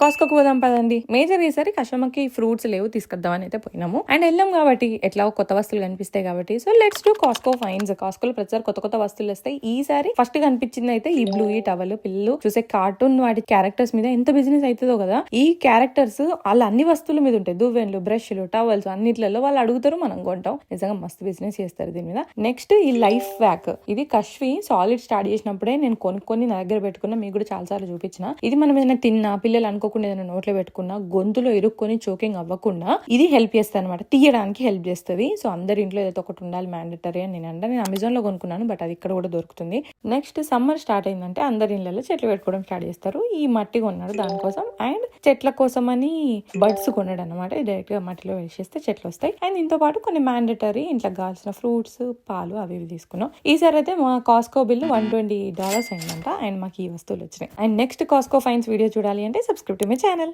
కాస్కోకు పోదాం పదండి. మేజర్ ఈసారి కస్టమర్కి ఫ్రూట్స్ లేవు, తీసుకొద్దామని అయితే పోయినాము. అండ్ వెళ్ళాం కాబట్టి ఎట్లా కొత్త వస్తువులు కనిపిస్తాయి కాబట్టి so let's do Costco finds. కాస్కోలో ప్రతిసారి కొత్త కొత్త వస్తువులు వస్తాయి. ఈసారి ఫస్ట్ కనిపించింది అయితే ఈ బ్లూ ఈ టవల్. పిల్లలు చూసే కార్టూన్ వాటి క్యారెక్టర్స్ మీద ఎంత బిజినెస్ అవుతుందో కదా. ఈ క్యారెక్టర్స్ వాళ్ళ అన్ని వస్తువుల మీద ఉంటాయి. దువ్వెన్లు, బ్రష్లు, టవల్స్ అన్నిట్లలో వాళ్ళు అడుగుతారు, మనం కొంటాం. నిజంగా మస్తు బిజినెస్ చేస్తారు దీని మీద. నెక్స్ట్ ఈ లైఫ్ వ్యాక్. ఇది కష్వి సాలిడ్ స్టార్ట్ చేసినప్పుడే నేను కొనుక్కొని నా దగ్గర పెట్టుకున్నా. మీకు కూడా చాలా సార్లు చూపించిన. ఇది మనం ఏదైనా తిన్నా, పిల్లలు అనుకోకుండా ఏదైనా నోట్లో పెట్టుకున్నా, గొంతులో ఇరుక్కొని చోకింగ్ అవ్వకుండా ఇది హెల్ప్ చేస్తుంది అనమాట. తీయడానికి హెల్ప్ చేస్తుంది. సో అందరి ఇంట్లో ఏదో ఒకటి ఉండాలి మ్యాండటరీ అని నేను అమెజాన్ లో కొనుక్కున్నాను, బట్ అది ఇక్కడ కూడా దొరుకుతుంది. నెక్స్ట్ సమ్మర్ స్టార్ట్ అయిందంటే అందరి ఇళ్లలో చెట్లు పెట్టుకోవడం స్టార్ట్ చేస్తారు. ఈ మట్టి కొన్నాడు దానికోసం. అండ్ చెట్ల కోసం అని బడ్స్ కొన్నాడు అనమాట. డైరెక్ట్ గా మట్టిలో వేసేస్తే చెట్లు వస్తాయి. అండ్ దీంతో పాటు కొన్ని మ్యాండటరీ ఇంట్లో కావాల్సిన ఫ్రూట్స్, పాలు అవి తీసుకున్నాం. ఈసారి అయితే మా కాస్కో బిల్ $120 అయిందంట. అండ్ మాకు ఈ వస్తువులు వచ్చినాయి. And next Costco finds video చూడాలి అంటే సబ్స్క్రైబ్ టు మై ఛానల్.